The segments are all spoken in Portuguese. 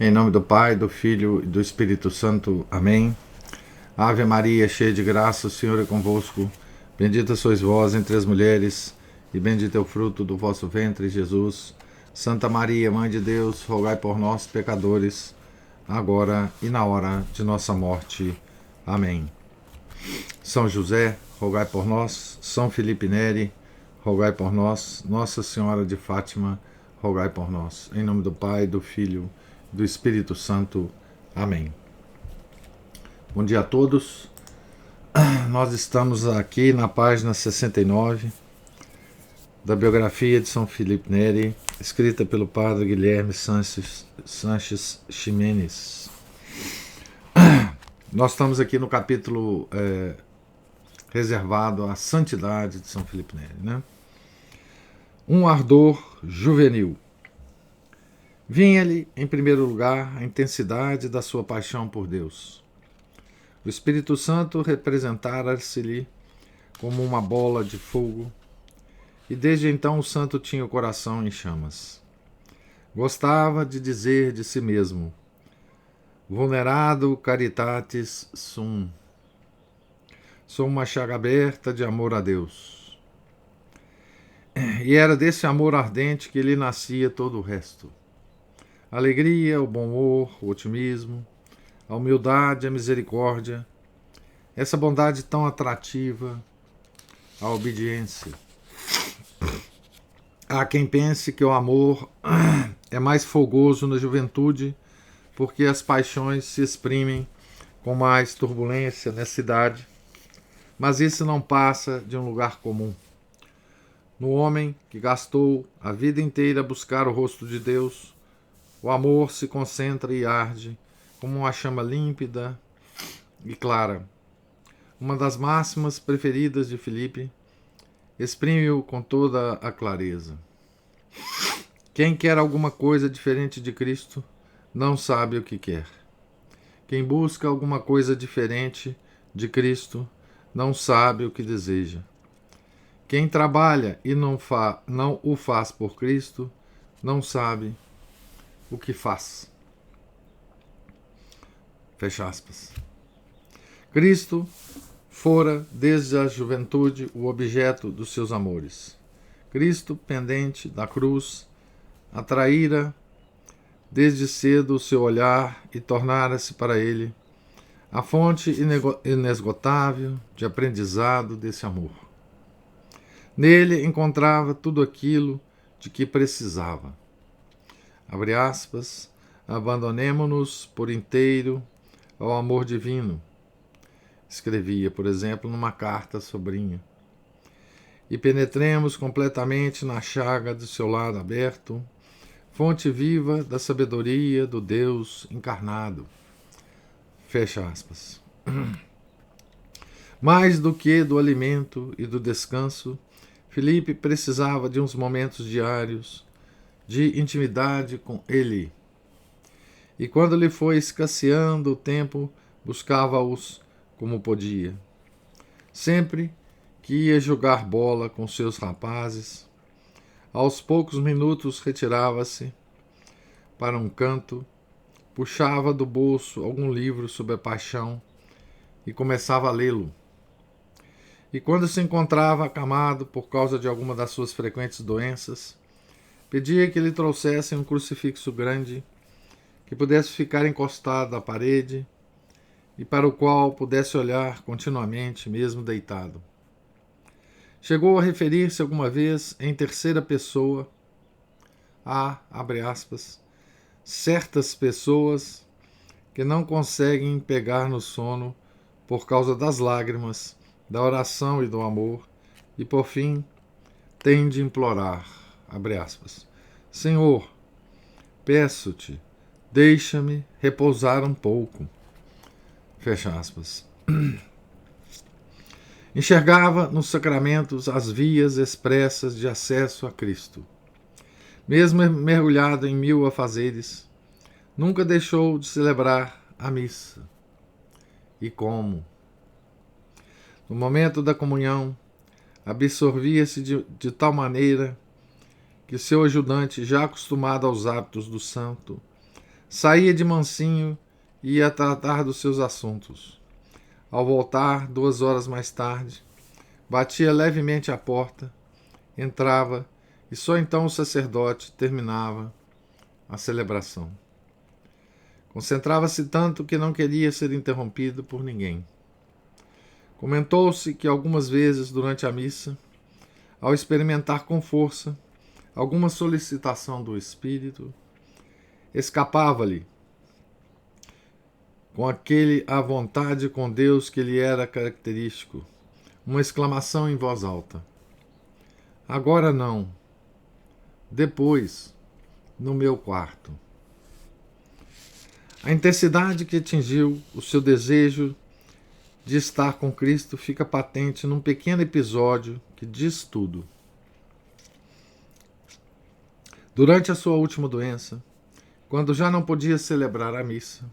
Em nome do Pai, do Filho e do Espírito Santo. Amém. Ave Maria, cheia de graça, o Senhor é convosco. Bendita sois vós entre as mulheres, e bendito é o fruto do vosso ventre, Jesus. Santa Maria, Mãe de Deus, rogai por nós, pecadores, agora e na hora de nossa morte. Amém. São José, rogai por nós. São Felipe Neri, rogai por nós. Nossa Senhora de Fátima, rogai por nós. Em nome do Pai, do Filho e do Espírito Santo. Amém. Bom dia a todos. Nós estamos aqui na página 69 da biografia de São Felipe Neri, escrita pelo padre Guilherme Sanches Ximenes. Nós estamos aqui no capítulo reservado à santidade de São Felipe Neri, né? Um ardor juvenil. Vinha-lhe, em primeiro lugar, a intensidade da sua paixão por Deus. O Espírito Santo representara-se-lhe como uma bola de fogo, e desde então o santo tinha o coração em chamas. Gostava de dizer de si mesmo: Vulnerado caritatis sum. Sou uma chaga aberta de amor a Deus. E era desse amor ardente que lhe nascia todo o resto. A alegria, o bom humor, o otimismo, a humildade, a misericórdia, essa bondade tão atrativa, a obediência. Há quem pense que o amor é mais fogoso na juventude, porque as paixões se exprimem com mais turbulência nessa idade, mas isso não passa de um lugar comum. No homem que gastou a vida inteira a buscar o rosto de Deus, o amor se concentra e arde como uma chama límpida e clara. Uma das máximas preferidas de Filipe exprime-o com toda a clareza. Quem quer alguma coisa diferente de Cristo não sabe o que quer. Quem busca alguma coisa diferente de Cristo não sabe o que deseja. Quem trabalha e não o faz por Cristo não sabe o que faz. Fecha aspas. Cristo fora desde a juventude o objeto dos seus amores. Cristo, pendente da cruz, atraíra desde cedo o seu olhar e tornara-se para ele a fonte inesgotável de aprendizado desse amor. Nele encontrava tudo aquilo de que precisava. Abre aspas, abandonemo-nos por inteiro ao amor divino, escrevia, por exemplo, numa carta à sobrinha, e penetremos completamente na chaga do seu lado aberto, fonte viva da sabedoria do Deus encarnado. Fecha aspas. Mais do que do alimento e do descanso, Filipe precisava de uns momentos diários de intimidade com ele. E quando lhe foi escasseando o tempo, buscava-os como podia. Sempre que ia jogar bola com seus rapazes, aos poucos minutos retirava-se para um canto, puxava do bolso algum livro sobre a paixão e começava a lê-lo. E quando se encontrava acamado por causa de alguma das suas frequentes doenças, pedia que lhe trouxessem um crucifixo grande que pudesse ficar encostado à parede e para o qual pudesse olhar continuamente, mesmo deitado. Chegou a referir-se alguma vez em terceira pessoa a, abre aspas, certas pessoas que não conseguem pegar no sono por causa das lágrimas, da oração e do amor, e por fim têm de implorar, abre aspas, Senhor, peço-te, deixa-me repousar um pouco. Fecha aspas. Enxergava nos sacramentos as vias expressas de acesso a Cristo. Mesmo mergulhado em 1000 afazeres, nunca deixou de celebrar a missa. E como? No momento da comunhão, absorvia-se de tal maneira que seu ajudante, já acostumado aos hábitos do santo, Saía de mansinho e ia tratar dos seus assuntos. Ao voltar, 2 horas mais tarde, batia levemente à porta, entrava e só então o sacerdote terminava a celebração. Concentrava-se tanto que não queria ser interrompido por ninguém. Comentou-se que algumas vezes durante a missa, ao experimentar com força alguma solicitação do Espírito, escapava-lhe, com aquele à vontade com Deus que lhe era característico, uma exclamação em voz alta: agora não, depois, no meu quarto. A intensidade que atingiu o seu desejo de estar com Cristo fica patente num pequeno episódio que diz tudo. Durante a sua última doença, quando já não podia celebrar a missa,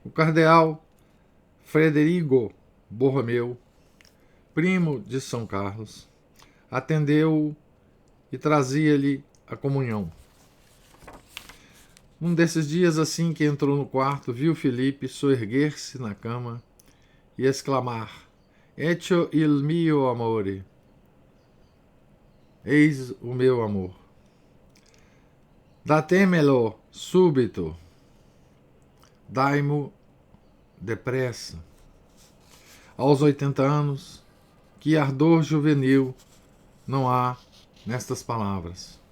o cardeal Frederico Borromeu, primo de São Carlos, atendeu-o e trazia-lhe a comunhão. Um desses dias, assim que entrou no quarto, viu Felipe soerguer-se na cama e exclamar: Ecco il mio amore. Eis o meu amor. Datemelo subito. Dai-mo depressa. Aos 80 anos, que ardor juvenil não há nestas palavras.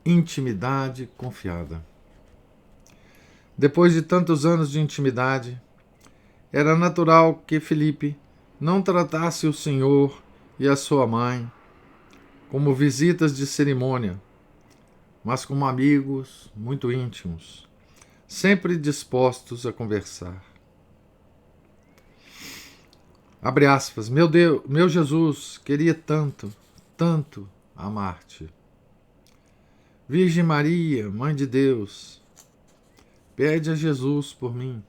Intimidade confiada. Depois de tantos anos de intimidade, era natural que Felipe não tratasse o Senhor e a sua mãe como visitas de cerimônia, mas como amigos muito íntimos, sempre dispostos a conversar. Abre aspas. Meu Deus, meu Jesus, queria tanto, tanto amar-te. Virgem Maria, Mãe de Deus, pede a Jesus por mim.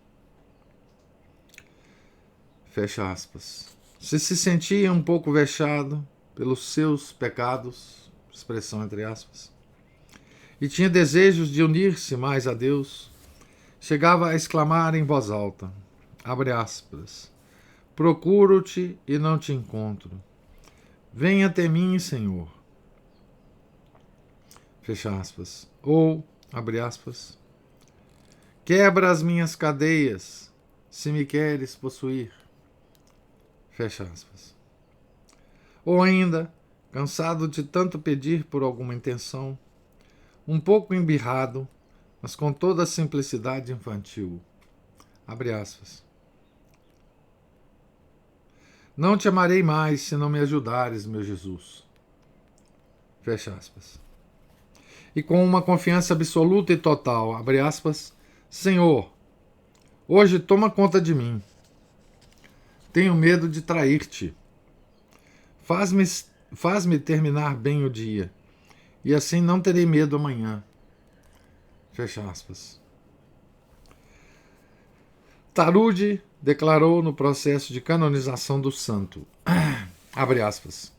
Fecha aspas. Se sentia um pouco vexado pelos seus pecados, expressão entre aspas, e tinha desejos de unir-se mais a Deus, chegava a exclamar em voz alta, abre aspas, procuro-te e não te encontro. Venha até mim, Senhor. Fecha aspas. Ou, abre aspas, quebra as minhas cadeias, se me queres possuir. Fecha aspas. Ou ainda, cansado de tanto pedir por alguma intenção, um pouco embirrado, mas com toda a simplicidade infantil. Abre aspas. Não te amarei mais se não me ajudares, meu Jesus. Fecha aspas. E com uma confiança absoluta e total, abre aspas, Senhor, hoje toma conta de mim. Tenho medo de trair-te. Faz-me terminar bem o dia, e assim não terei medo amanhã. Fecha aspas. Tarude declarou no processo de canonização do santo, abre aspas,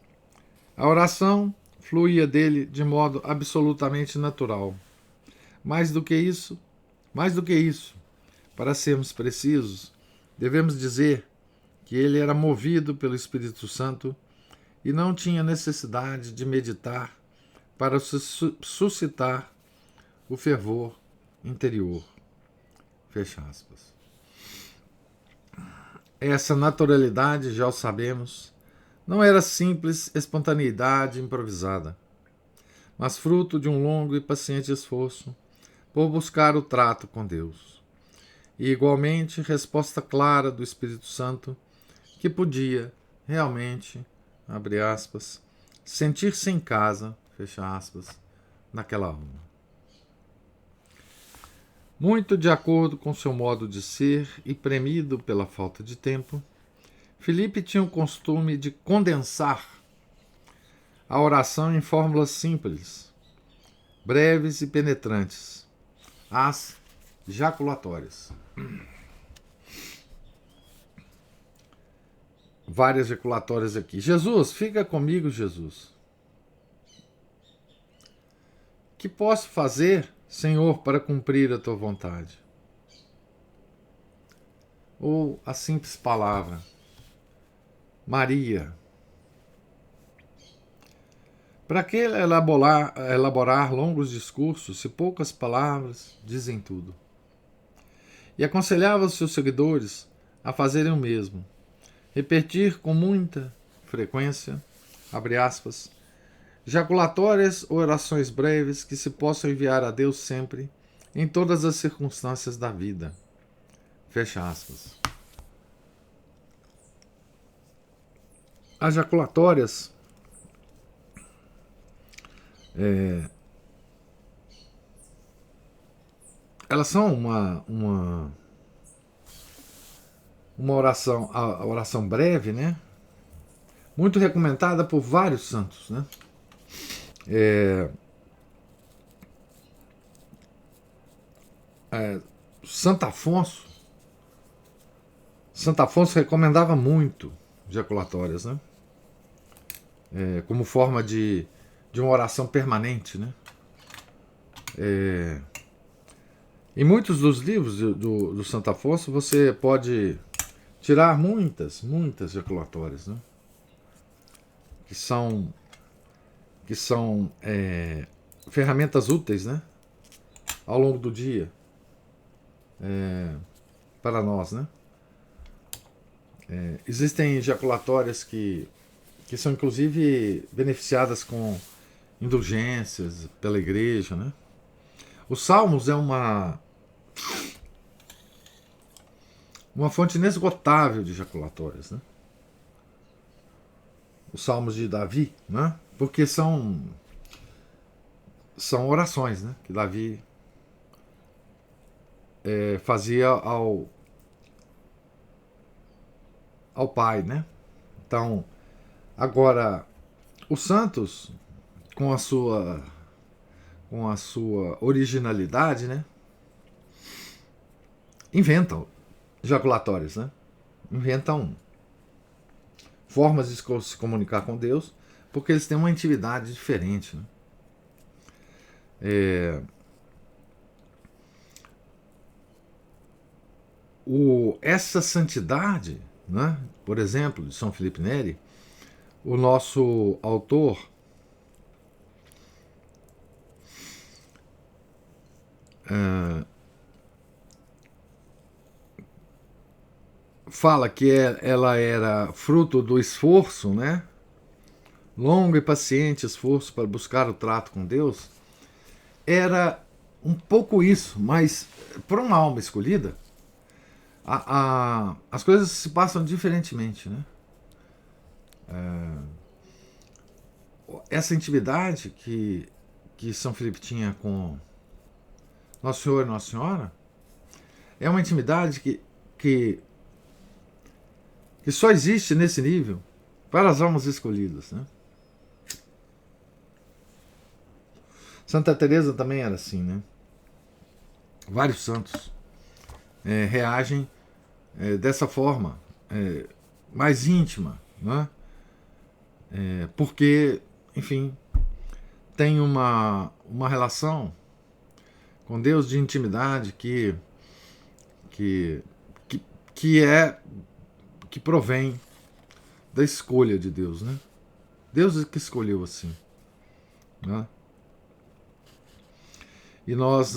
a oração fluía dele de modo absolutamente natural. Mais do que isso, para sermos precisos, devemos dizer que ele era movido pelo Espírito Santo e não tinha necessidade de meditar para suscitar o fervor interior. Fecha aspas. Essa naturalidade, já o sabemos, não era simples espontaneidade improvisada, mas fruto de um longo e paciente esforço por buscar o trato com Deus. E, igualmente, resposta clara do Espírito Santo que podia, realmente, abre aspas, sentir-se em casa, fecha aspas, naquela alma. Muito de acordo com seu modo de ser e premido pela falta de tempo, Felipe tinha o costume de condensar a oração em fórmulas simples, breves e penetrantes, as jaculatórias. Várias jaculatórias aqui. Jesus, fica comigo, Jesus. Que posso fazer, Senhor, para cumprir a tua vontade? Ou a simples palavra, Maria. Para que elaborar longos discursos se poucas palavras dizem tudo? E aconselhava os seus seguidores a fazerem o mesmo. Repetir com muita frequência, abre aspas, jaculatórias ou orações breves que se possam enviar a Deus sempre, em todas as circunstâncias da vida. Fecha aspas. As jaculatórias elas são uma oração, a oração breve, né? Muito recomendada por vários santos, né? Santo Afonso recomendava muito jaculatórias, né? Como forma de uma oração permanente, né? Em muitos dos livros do Santo Afonso você pode tirar muitas jaculatórias, né? Que são ferramentas úteis, né? Ao longo do dia para nós, né? Existem jaculatórias que são inclusive beneficiadas com indulgências pela igreja, né? Os Salmos é uma fonte inesgotável de jaculatórias, né? Os Salmos de Davi, né? Porque são orações, né? Que Davi fazia ao Pai, né? Então, agora, os santos, com a sua originalidade, né? Inventam jaculatórios, né? Inventam formas de se comunicar com Deus, porque eles têm uma intimidade diferente, né? Essa santidade, né? Por exemplo, de São Felipe Neri, o nosso autor fala que ela era fruto do esforço, né? Longo e paciente esforço para buscar o trato com Deus. Era um pouco isso, mas para uma alma escolhida, as coisas se passam diferentemente, né? Essa intimidade que São Felipe tinha com Nosso Senhor e Nossa Senhora é uma intimidade que só existe nesse nível para as almas escolhidas, né? Santa Teresa também era assim, né? Vários santos reagem dessa forma, mais íntima, né? Porque, enfim, tem uma relação com Deus de intimidade que provém da escolha de Deus, né? Deus é que escolheu assim, né? E nós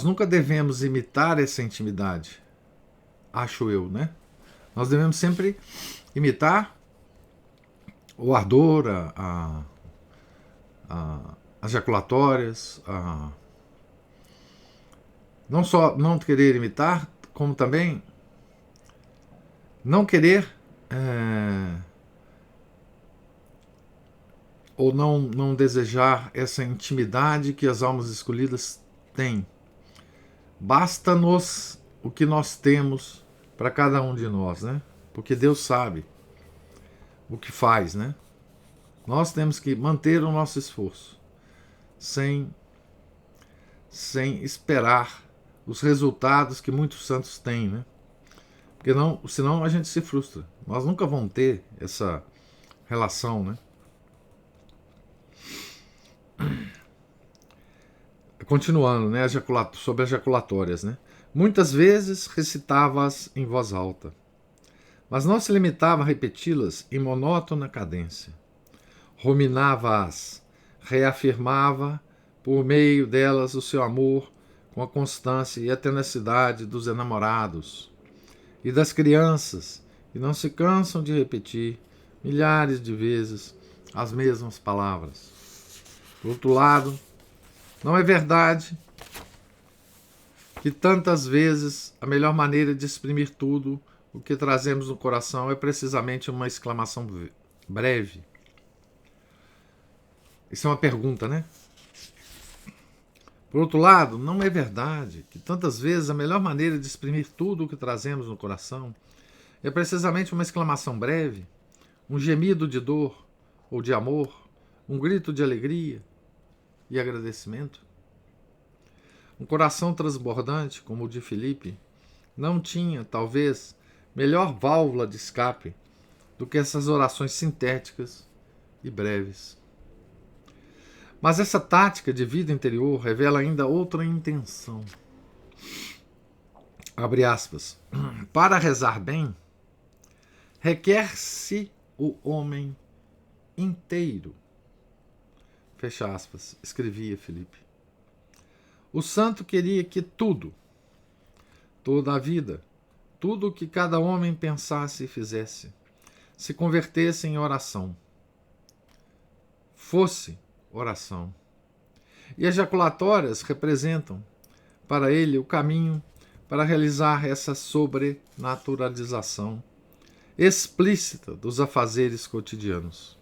nunca devemos imitar essa intimidade, acho eu, né? Nós devemos sempre imitar o ardor, as jaculatórias, não só não querer imitar, como também não querer ou não desejar essa intimidade que as almas escolhidas têm. Basta-nos o que nós temos para cada um de nós, né? Porque Deus sabe o que faz, né? Nós temos que manter o nosso esforço sem esperar os resultados que muitos santos têm, né? Porque senão a gente se frustra. Nós nunca vamos ter essa relação, né? Continuando, né, sobre as jaculatórias, né? Muitas vezes recitava-as em voz alta, mas não se limitava a repeti-las em monótona cadência. Ruminava-as, reafirmava por meio delas o seu amor com a constância e a tenacidade dos enamorados e das crianças que não se cansam de repetir milhares de vezes as mesmas palavras. Por outro lado, não é verdade que tantas vezes a melhor maneira de exprimir tudo o que trazemos no coração é precisamente uma exclamação breve? Isso é uma pergunta, né? Por outro lado, não é verdade que tantas vezes a melhor maneira de exprimir tudo o que trazemos no coração é precisamente uma exclamação breve, um gemido de dor ou de amor, um grito de alegria e agradecimento? Um coração transbordante, como o de Filipe, não tinha, talvez, melhor válvula de escape do que essas orações sintéticas e breves. Mas essa tática de vida interior revela ainda outra intenção. Abre aspas. Para rezar bem, requer-se o homem inteiro. Fecha aspas, escrevia Filipe. O santo queria que tudo, toda a vida, tudo o que cada homem pensasse e fizesse, se convertesse em oração. Fosse oração. E as jaculatórias representam, para ele, o caminho para realizar essa sobrenaturalização explícita dos afazeres cotidianos.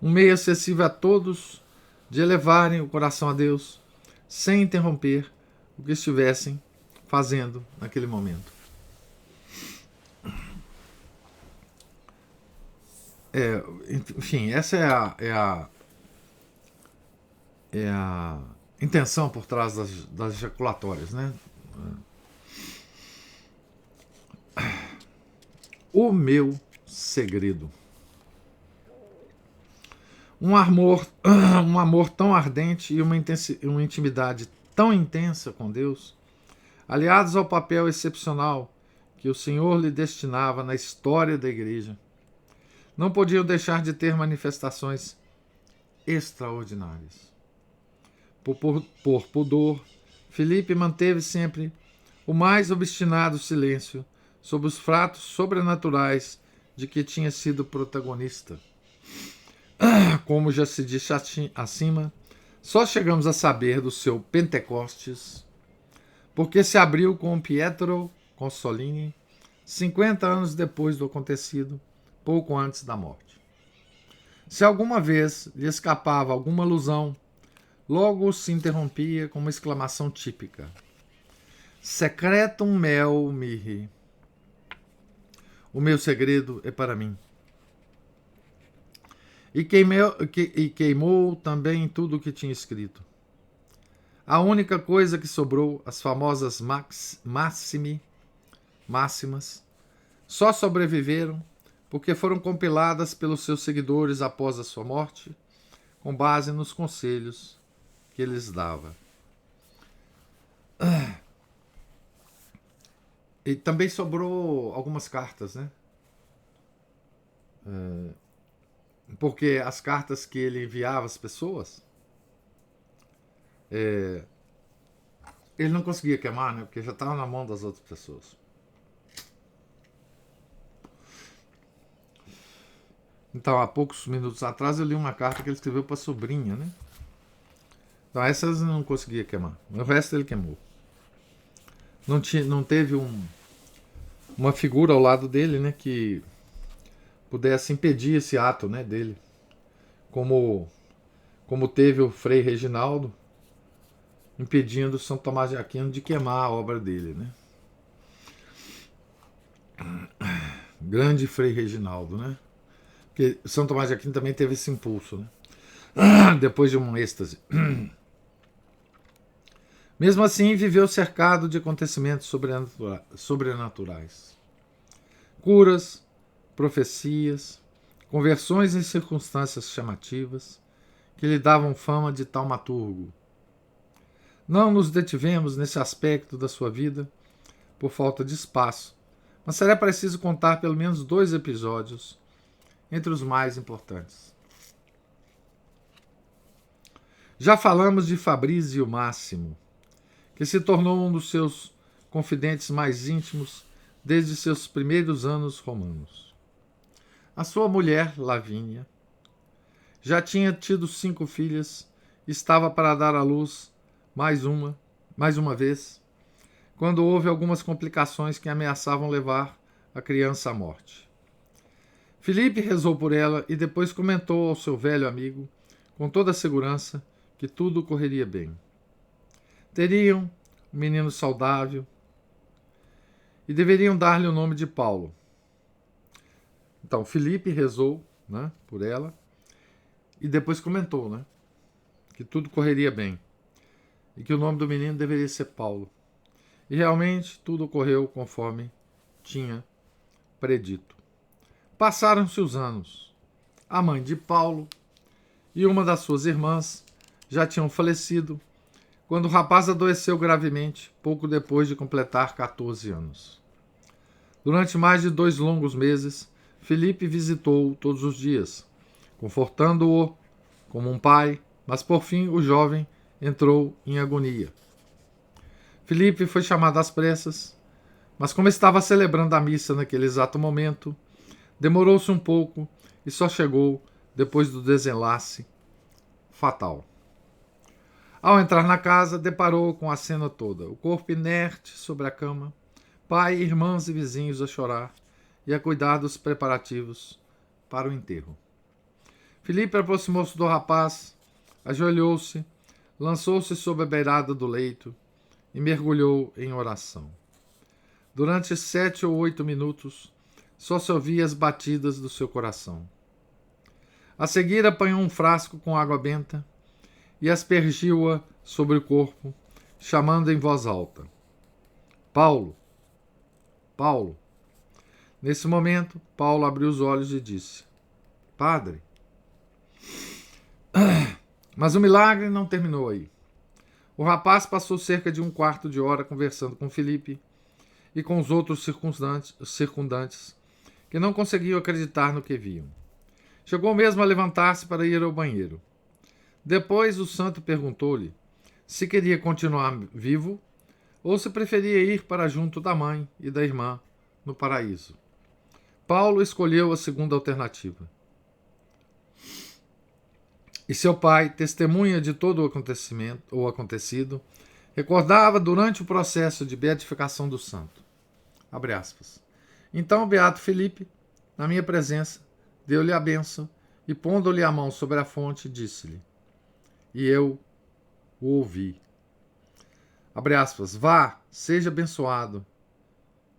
Um meio acessível a todos de elevarem o coração a Deus sem interromper o que estivessem fazendo naquele momento. Enfim, essa é a intenção por trás das jaculatórias, né? O meu segredo. Um amor tão ardente e uma intimidade tão intensa com Deus, aliados ao papel excepcional que o Senhor lhe destinava na história da Igreja, não podiam deixar de ter manifestações extraordinárias. Por pudor, Filipe manteve sempre o mais obstinado silêncio sobre os fatos sobrenaturais de que tinha sido protagonista. Como já se disse acima, só chegamos a saber do seu Pentecostes porque se abriu com Pietro Consolini 50 anos depois do acontecido, pouco antes da morte. Se alguma vez lhe escapava alguma alusão, logo se interrompia com uma exclamação típica: Secretum meo mihi. O meu segredo é para mim. E queimou também tudo o que tinha escrito. A única coisa que sobrou, as famosas máximas, só sobreviveram porque foram compiladas pelos seus seguidores após a sua morte, com base nos conselhos que ele lhes dava. E também sobrou algumas cartas, né? Porque as cartas que ele enviava às pessoas, ele não conseguia queimar, né? Porque já estava na mão das outras pessoas. Então, há poucos minutos atrás, eu li uma carta que ele escreveu para a sobrinha, né? Então, essas não conseguia queimar. O resto ele queimou. Não teve uma figura ao lado dele, né? Que pudesse impedir esse ato, né, dele. Como teve o Frei Reginaldo impedindo São Tomás de Aquino de queimar a obra dele, né? Grande Frei Reginaldo, né? Porque São Tomás de Aquino também teve esse impulso, né? Depois de um êxtase. Mesmo assim, viveu cercado de acontecimentos sobrenaturais. Curas, profecias, conversões em circunstâncias chamativas que lhe davam fama de taumaturgo. Não nos detivemos nesse aspecto da sua vida por falta de espaço, mas será preciso contar pelo menos 2 episódios entre os mais importantes. Já falamos de Fabrício Máximo, que se tornou um dos seus confidentes mais íntimos desde seus primeiros anos romanos. A sua mulher, Lavínia, já tinha tido 5 filhas e estava para dar à luz mais uma vez, quando houve algumas complicações que ameaçavam levar a criança à morte. Filipe rezou por ela e depois comentou ao seu velho amigo, com toda a segurança, que tudo correria bem. Teriam um menino saudável e deveriam dar-lhe o nome de Paulo. Então, Filipe rezou, né, por ela e depois comentou, né, que tudo correria bem e que o nome do menino deveria ser Paulo. E realmente tudo ocorreu conforme tinha predito. Passaram-se os anos. A mãe de Paulo e uma das suas irmãs já tinham falecido quando o rapaz adoeceu gravemente pouco depois de completar 14 anos. Durante mais de 2 longos meses, Filipe visitou-o todos os dias, confortando-o como um pai, mas por fim o jovem entrou em agonia. Filipe foi chamado às pressas, mas como estava celebrando a missa naquele exato momento, demorou-se um pouco e só chegou depois do desenlace fatal. Ao entrar na casa, deparou com a cena toda: o corpo inerte sobre a cama, pai, irmãs e vizinhos a chorar e a cuidar dos preparativos para o enterro. Filipe aproximou-se do rapaz, ajoelhou-se, lançou-se sobre a beirada do leito e mergulhou em oração. Durante 7 ou 8 minutos, só se ouvia as batidas do seu coração. A seguir, apanhou um frasco com água benta e aspergiu-a sobre o corpo, chamando em voz alta: Paulo! Paulo! Nesse momento, Paulo abriu os olhos e disse: Padre. Mas o milagre não terminou aí. O rapaz passou cerca de 1/4 de hora conversando com Filipe e com os outros circundantes, que não conseguiam acreditar no que viam. Chegou mesmo a levantar-se para ir ao banheiro. Depois o santo perguntou-lhe se queria continuar vivo ou se preferia ir para junto da mãe e da irmã no paraíso. Paulo escolheu a segunda alternativa. E seu pai, testemunha de todo o acontecido, recordava durante o processo de beatificação do santo. Abre aspas. Então o beato Filipe, na minha presença, deu-lhe a bênção e, pondo-lhe a mão sobre a fonte, disse-lhe: E eu o ouvi. Abre aspas. Vá, seja abençoado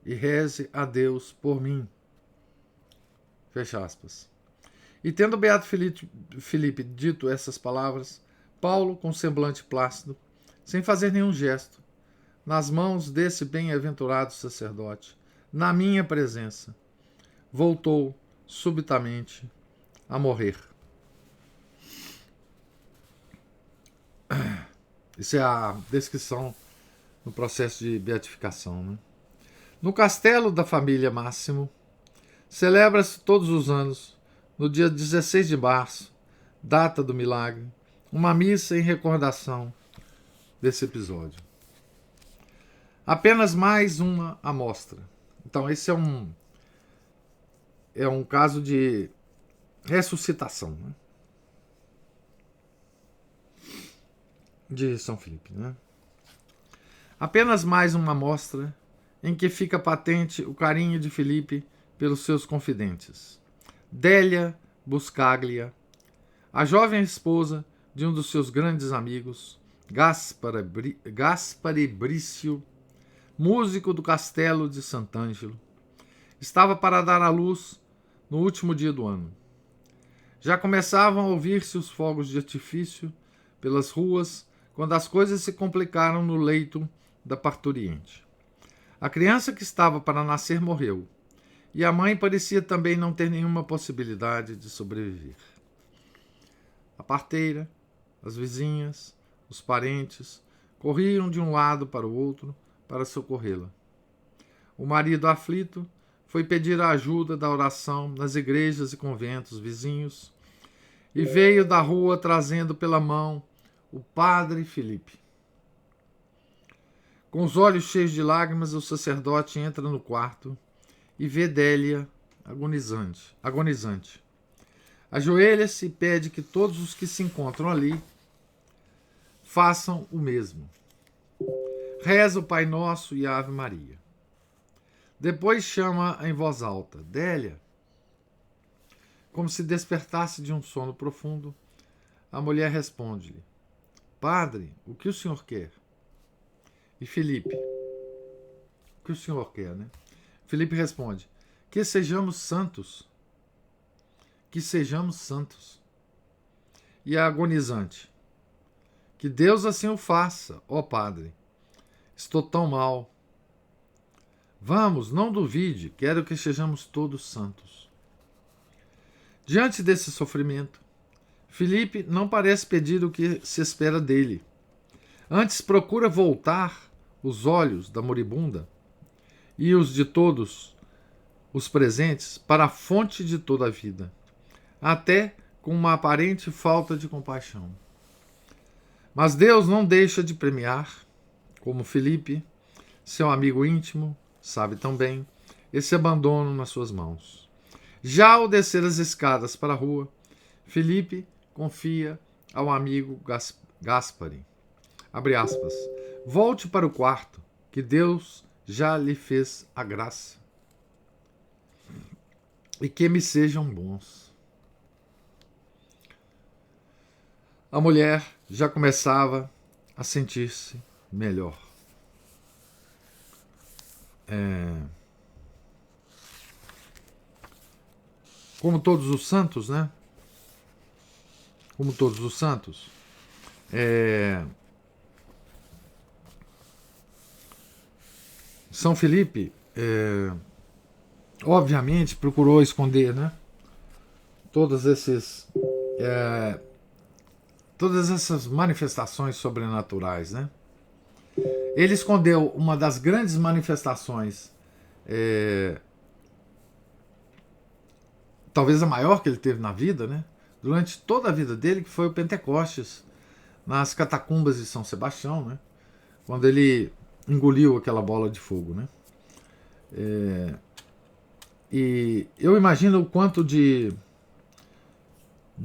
e reze a Deus por mim. Fecha aspas. E tendo o beato Filipe dito essas palavras, Paulo, com semblante plácido, sem fazer nenhum gesto, nas mãos desse bem-aventurado sacerdote, na minha presença, voltou subitamente a morrer. Isso é a descrição no processo de beatificação, né? No castelo da família Máximo, celebra-se todos os anos, no dia 16 de março, data do milagre, uma missa em recordação desse episódio. Apenas mais uma amostra. Então, esse é um caso de ressuscitação, né? De São Filipe, né? Apenas mais uma amostra em que fica patente o carinho de Filipe pelos seus confidentes. Délia Buscaglia, a jovem esposa de um dos seus grandes amigos, Gaspare Brício, músico do castelo de Sant'Angelo, estava para dar à luz no último dia do ano. Já começavam a ouvir-se os fogos de artifício pelas ruas quando as coisas se complicaram no leito da parturiente. A criança que estava para nascer morreu, e a mãe parecia também não ter nenhuma possibilidade de sobreviver. A parteira, as vizinhas, os parentes corriam de um lado para o outro para socorrê-la. O marido aflito foi pedir a ajuda da oração nas igrejas e conventos vizinhos e veio da rua trazendo pela mão o padre Filipe. Com os olhos cheios de lágrimas, o sacerdote entra no quarto e vê Délia agonizante. Ajoelha-se e pede que todos os que se encontram ali façam o mesmo. Reza o Pai Nosso e a Ave Maria. Depois chama em voz alta: Délia. Como se despertasse de um sono profundo, a mulher responde-lhe: Padre, o que o senhor quer? E Filipe: O que o senhor quer, né? Filipe responde: Que sejamos santos. Que sejamos santos. E a agonizante: Que Deus assim o faça, ó Padre. Estou tão mal. Vamos, não duvide, quero que sejamos todos santos. Diante desse sofrimento, Filipe não parece pedir o que se espera dele. Antes procura voltar os olhos da moribunda e os de todos os presentes para a fonte de toda a vida, até com uma aparente falta de compaixão. Mas Deus não deixa de premiar, como Filipe, seu amigo íntimo, sabe tão bem, esse abandono nas suas mãos. Já ao descer as escadas para a rua, Filipe confia ao amigo Gaspari, abre aspas, volte para o quarto, que Deus já lhe fez a graça, e que me sejam bons. A mulher já começava a sentir-se melhor. Como todos os santos, né? Como todos os santos, São Filipe, obviamente, procurou esconder, né? Todas essas manifestações sobrenaturais, né? Ele escondeu uma das grandes manifestações, talvez a maior que ele teve na vida, né? Durante toda a vida dele, que foi o Pentecostes, nas catacumbas de São Sebastião, né? Quando ele engoliu aquela bola de fogo, né? E eu imagino o quanto de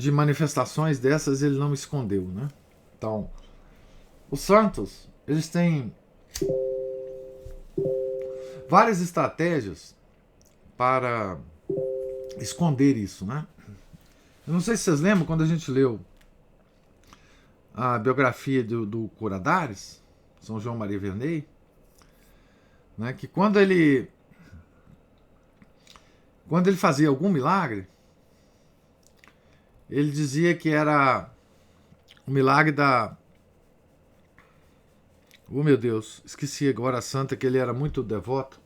manifestações dessas ele não escondeu, né? Então, os santos, eles têm várias estratégias para esconder isso, né? Eu não sei se vocês lembram quando a gente leu a biografia do Coradares, São João Maria Vianney, né, que quando ele fazia algum milagre, ele dizia que era o milagre da... Oh, meu Deus, esqueci agora a santa, que ele era muito devoto,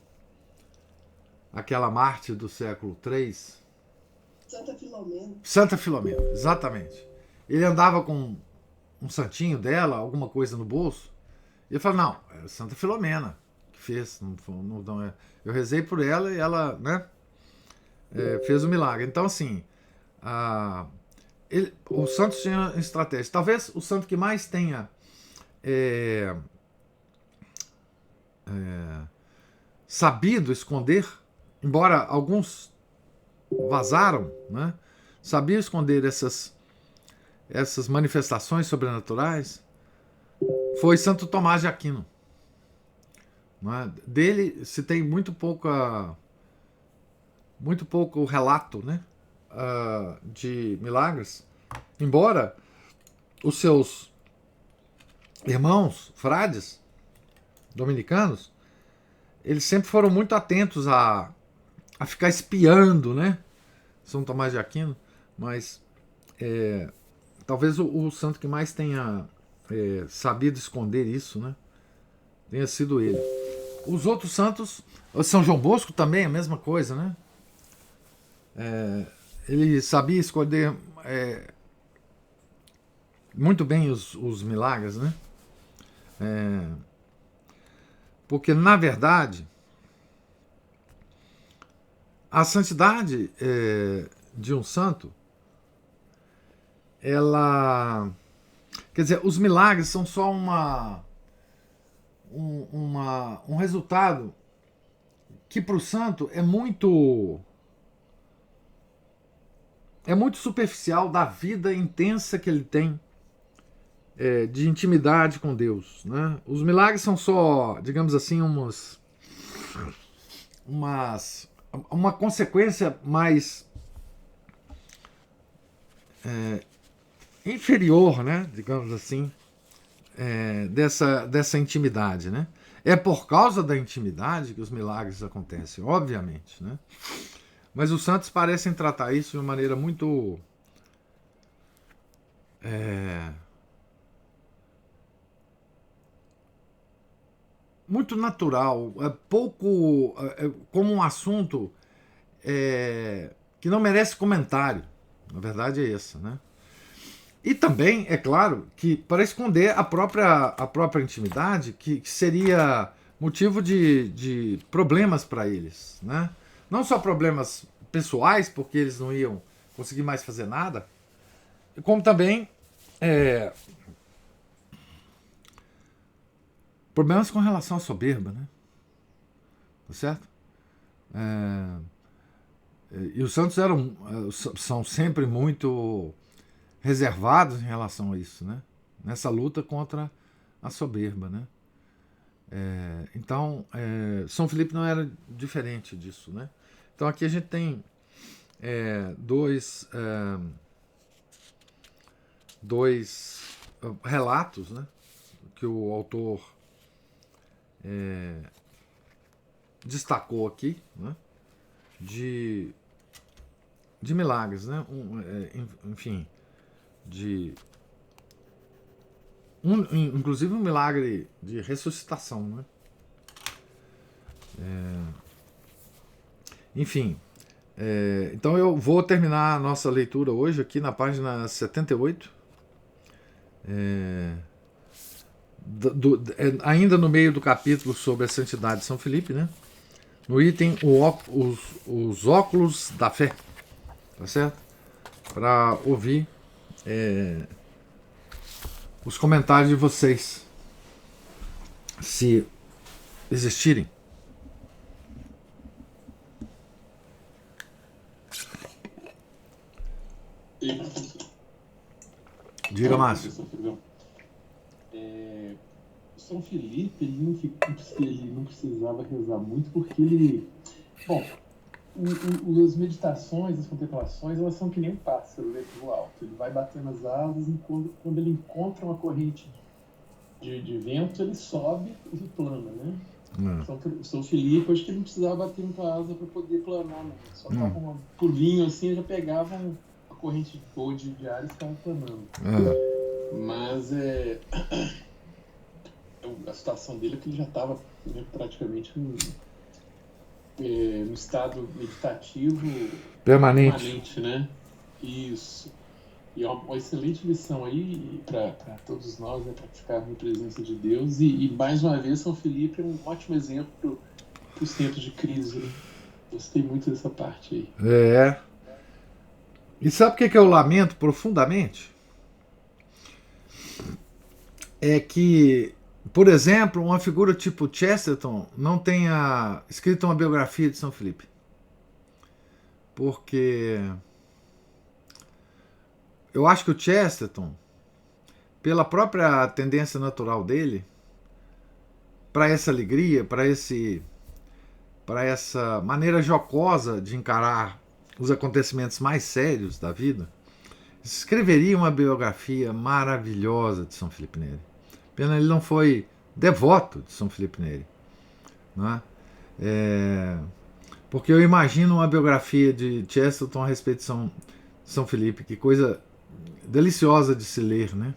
aquela mártir do século III. Santa Filomena. Santa Filomena, exatamente. Ele andava com um santinho dela, alguma coisa no bolso, e ele falou, não, é Santa Filomena que fez. Não, eu rezei por ela e ela, né, fez o milagre. Então, assim, os santos tinham estratégia. Talvez o santo que mais tenha sabido esconder, embora alguns vazaram, né, sabia esconder essas manifestações sobrenaturais, foi Santo Tomás de Aquino. Né? Dele se tem muito pouco relato, né, de milagres, embora os seus irmãos frades dominicanos, eles sempre foram muito atentos a ficar espiando, né, São Tomás de Aquino, mas talvez o santo que mais tenha sabido esconder isso, né, tenha sido ele. Os outros santos, São João Bosco também, a mesma coisa, né? Ele sabia esconder muito bem os milagres, né? Porque, na verdade, a santidade de um santo, ela... Quer dizer, os milagres são só um resultado que para o santo é muito superficial da vida intensa que ele tem de intimidade com Deus, né? Os milagres são só, digamos assim, uma consequência mais inferior, né? Digamos assim, dessa intimidade, né? É por causa da intimidade que os milagres acontecem, obviamente, né? Mas os santos parecem tratar isso de uma maneira muito muito natural, pouco como um assunto que não merece comentário. Na verdade é essa, né? E também, é claro, que para esconder a própria intimidade, que seria motivo de problemas para eles, né? Não só problemas pessoais, porque eles não iam conseguir mais fazer nada, como também problemas com relação à soberba, né? Tá certo? E os santos são sempre muito reservados em relação a isso, né? Nessa luta contra a soberba, né? Então, São Felipe não era diferente disso, né? Então aqui a gente tem dois relatos, né? Que o autor destacou aqui, né? De milagres, né? Enfim, inclusive um milagre de ressuscitação, né? Enfim, então eu vou terminar a nossa leitura hoje aqui na página 78, ainda no meio do capítulo sobre a santidade de São Felipe, né? No item os óculos da fé, tá certo? Para ouvir os comentários de vocês, se existirem. Diga, Márcio. São Felipe, ele não precisava rezar muito, porque ele... Bom, as meditações, as contemplações, elas são que nem um pássaro, né, pro alto. Ele vai batendo as asas e quando ele encontra uma corrente de vento, ele sobe e plana, né? São Felipe, acho que ele não precisava bater muita asa para poder planar, né? Só tava um pulinho assim, já pegava uma corrente boa de ar e ficava planando. Mas a situação dele é que ele já estava, né, praticamente no estado meditativo permanente, né? Isso. E é uma excelente lição aí para todos nós, né, praticar a presença de Deus. E mais uma vez, São Felipe é um ótimo exemplo para os tempos de crise, né? Gostei muito dessa parte aí. E sabe o que eu lamento profundamente? É que, por exemplo, uma figura tipo Chesterton não tenha escrito uma biografia de São Felipe. Porque eu acho que o Chesterton, pela própria tendência natural dele, para essa alegria, para essa maneira jocosa de encarar os acontecimentos mais sérios da vida, escreveria uma biografia maravilhosa de São Felipe Neri. Pena ele não foi devoto de São Felipe Neri, né? Porque eu imagino uma biografia de Chesterton a respeito de São Felipe, que coisa deliciosa de se ler, né?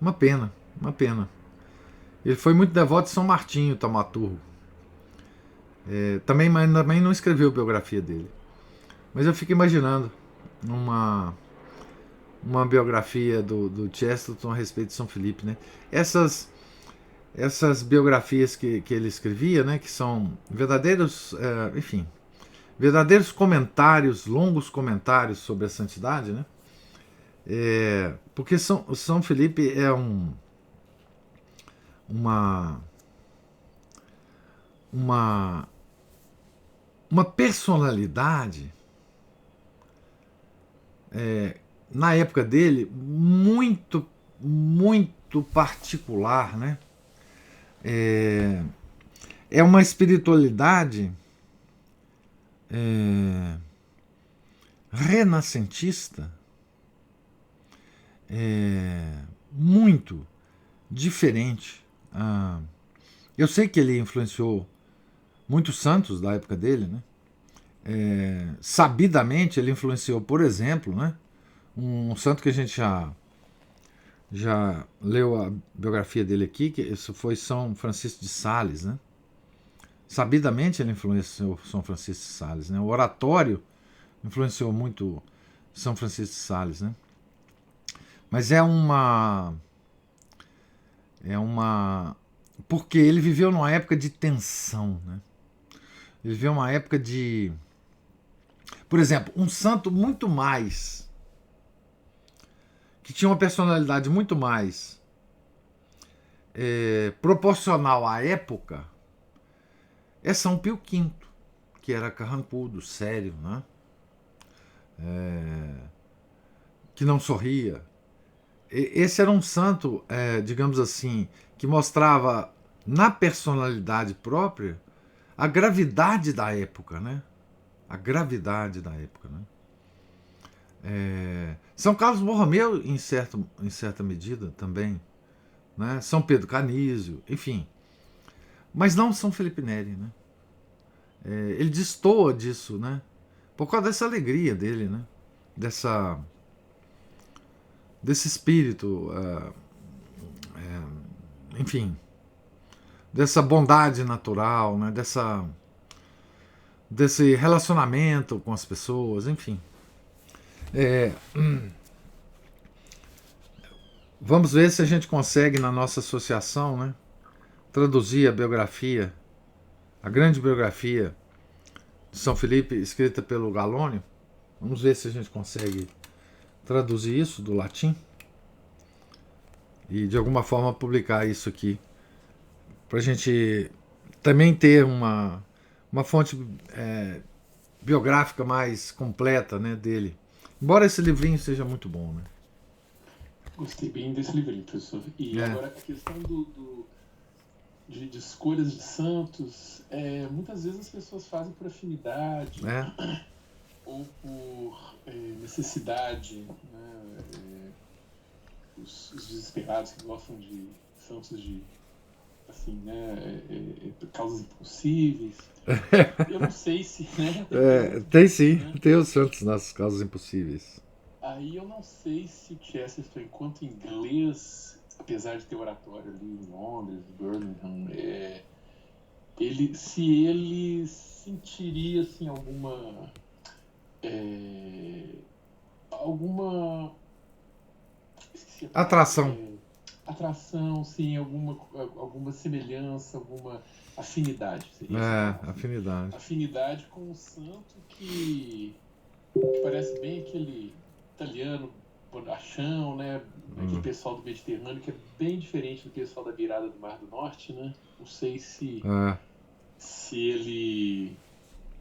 Uma pena. Ele foi muito devoto de São Martinho, Taumaturgo. Também não escreveu a biografia dele. Mas eu fico imaginando uma biografia do Chesterton a respeito de São Felipe, né? Essas biografias que ele escrevia, né, que são verdadeiros, enfim, verdadeiros comentários, longos comentários sobre a santidade, né? Porque São Felipe é uma personalidade, na época dele, muito, muito particular, né? É uma espiritualidade renascentista, muito diferente. Eu sei que ele influenciou muitos santos da época dele, né? Sabidamente ele influenciou, por exemplo, né, um santo que a gente já leu a biografia dele aqui, que isso foi São Francisco de Sales, né? Sabidamente ele influenciou São Francisco de Sales, né? O oratório influenciou muito São Francisco de Sales, né? Mas porque ele viveu numa época de tensão, né? Ele viveu uma época de, por exemplo, um santo muito mais, que tinha uma personalidade muito mais proporcional à época, é São Pio V, que era carrancudo, sério, né? Que não sorria. Esse era um santo, digamos assim, que mostrava na personalidade própria a gravidade da época, né? A gravidade da época, né? São Carlos Borromeu, em certa medida, também, né? São Pedro Canísio, enfim. Mas não São Felipe Neri, né? Ele destoa disso, né? Por causa dessa alegria dele, né? Desse espírito, enfim, dessa bondade natural, né? Desse relacionamento com as pessoas, enfim. Vamos ver se a gente consegue, na nossa associação, né, traduzir a biografia, a grande biografia de São Felipe, escrita pelo Galônio. Vamos ver se a gente consegue traduzir isso do latim e de alguma forma publicar isso aqui, para a gente também ter uma fonte biográfica mais completa, né, dele. Embora esse livrinho seja muito bom, né? Gostei bem desse livrinho, professor. E agora a questão de escolhas de santos, muitas vezes as pessoas fazem por afinidade ou por necessidade, né? Os desesperados que gostam de santos de, assim, né, causas impossíveis. Eu não sei se, né? Tem sim, né? Tem os santos nas causas impossíveis. Aí eu não sei se o Chesterton, enquanto inglês, apesar de ter oratório ali em Londres, Birmingham, ele sentiria assim alguma atração, sim, alguma semelhança, alguma afinidade. Afinidade com um santo que parece bem aquele italiano bonachão, né? Aquele pessoal do Mediterrâneo, que é bem diferente do pessoal da beirada do Mar do Norte, né? Não sei se ele,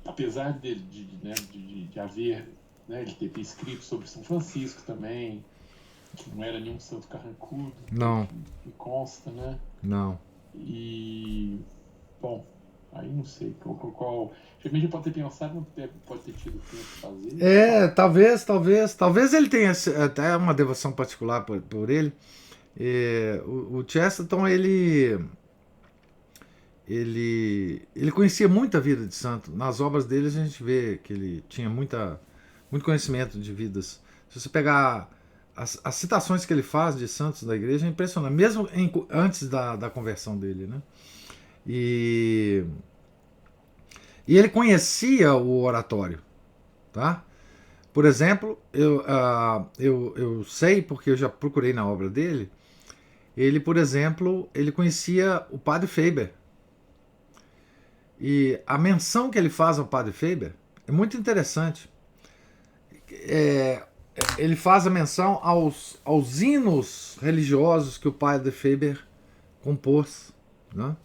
apesar de haver, né, ele ter escrito sobre São Francisco também, que não era nenhum santo carrancudo, não, que consta, né? Não. E, bom, aí não sei qual. Geralmente pode ter pensado, não pode ter tido tempo de fazer. Talvez ele tenha até uma devoção particular por ele. O Chesterton, ele conhecia muito a vida de santo. Nas obras dele a gente vê que ele tinha muito conhecimento de vidas. Se você pegar as citações que ele faz de santos da igreja, é impressionante, mesmo antes da conversão dele, né? E ele conhecia o oratório, tá? Por exemplo, eu sei, porque eu já procurei na obra dele, ele, por exemplo, ele conhecia o padre Faber. E a menção que ele faz ao padre Faber é muito interessante. Ele faz a menção aos hinos religiosos que o padre Faber compôs, né?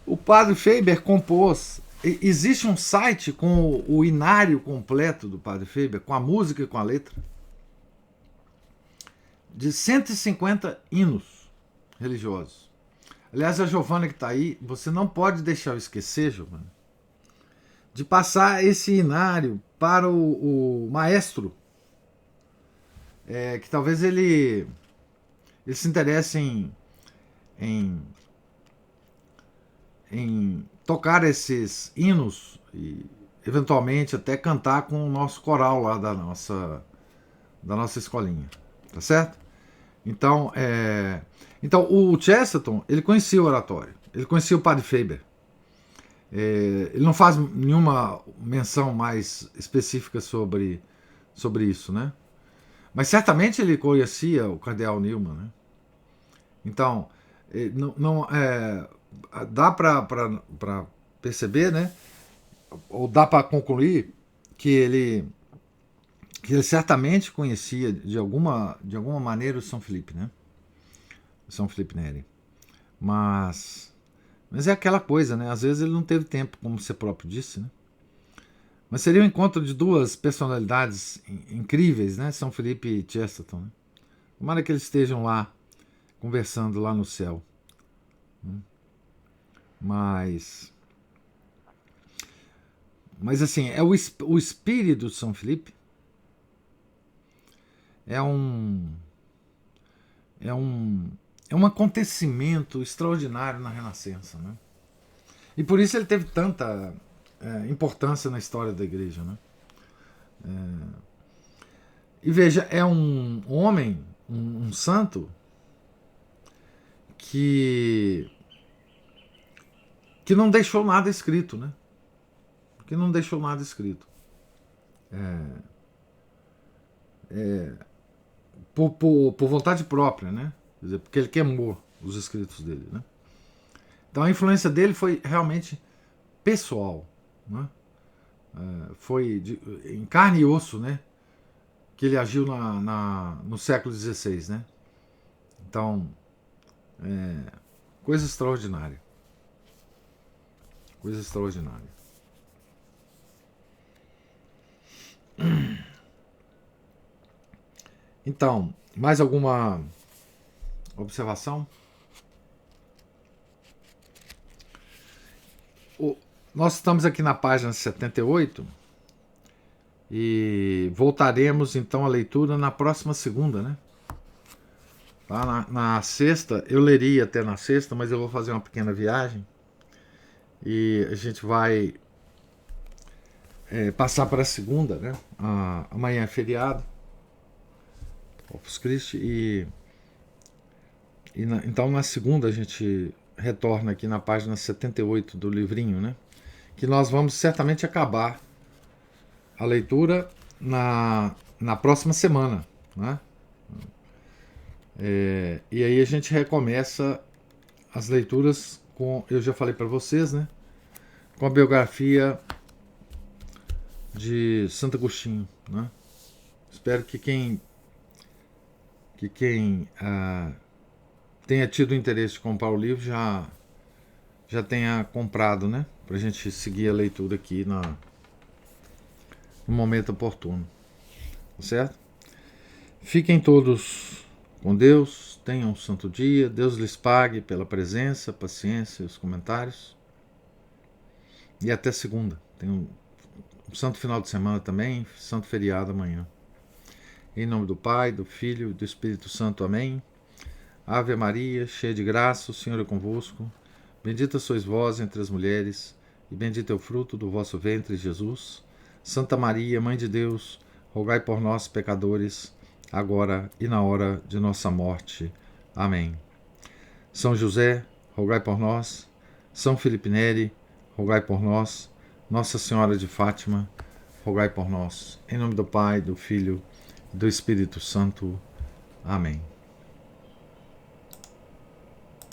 O padre Faber compôs. Existe um site com o inário completo do padre Faber, com a música e com a letra, de 150 hinos religiosos. Aliás, a Giovana que está aí, você não pode deixar eu esquecer, Giovana, de passar esse inário para o maestro, que talvez ele se interesse em tocar esses hinos e eventualmente até cantar com o nosso coral lá da nossa escolinha, tá certo? Então, o Chesterton, ele conhecia o oratório, ele conhecia o padre Faber. Ele não faz nenhuma menção mais específica sobre isso, né? Mas certamente ele conhecia o cardeal Newman, né? Então, dá para perceber, né? Ou dá para concluir que ele certamente conhecia de alguma maneira o São Felipe, né? O São Felipe Neri. Mas é aquela coisa, né? Às vezes ele não teve tempo, como você próprio disse, né? Mas seria um encontro de duas personalidades incríveis, né? São Felipe e Chesterton, né? Tomara que eles estejam lá, conversando lá no céu. Mas assim, o espírito de São Felipe é um acontecimento extraordinário na Renascença, né? E por isso ele teve tanta importância na história da igreja, né? E veja, é um homem, um santo que não deixou nada escrito, né? Que não deixou nada escrito. Por vontade própria, né? Quer dizer, porque ele queimou os escritos dele, né? Então a influência dele foi realmente pessoal, né? Foi em carne e osso, né? Que ele agiu no século XVI, né? Então, coisa extraordinária. Coisa extraordinária. Então, mais alguma observação? Nós estamos aqui na página 78 e voltaremos então à leitura na próxima segunda, né? Tá? Na sexta, eu leria até na sexta, mas eu vou fazer uma pequena viagem e a gente vai passar para a segunda, né? Amanhã é feriado, Corpus Christi, então na segunda a gente retorna aqui na página 78 do livrinho, né? Que nós vamos certamente acabar a leitura na próxima semana, né? E aí a gente recomeça as leituras com, eu já falei para vocês, né? Com a biografia de Santo Agostinho, né? Espero que quem tenha tido interesse de comprar o livro já tenha comprado, né? Pra gente seguir a leitura aqui no momento oportuno, certo? Fiquem todos com Deus, tenham um santo dia, Deus lhes pague pela presença, paciência e os comentários. E até segunda. Tem um santo final de semana também, santo feriado amanhã. Em nome do Pai, do Filho e do Espírito Santo. Amém. Ave Maria, cheia de graça, o Senhor é convosco. Bendita sois vós entre as mulheres, e bendito é o fruto do vosso ventre, Jesus. Santa Maria, Mãe de Deus, rogai por nós, pecadores, agora e na hora de nossa morte. Amém. São José, rogai por nós. São Felipe Neri, rogai por nós. Nossa Senhora de Fátima, rogai por nós. Em nome do Pai, do Filho e do Espírito Santo. Amém.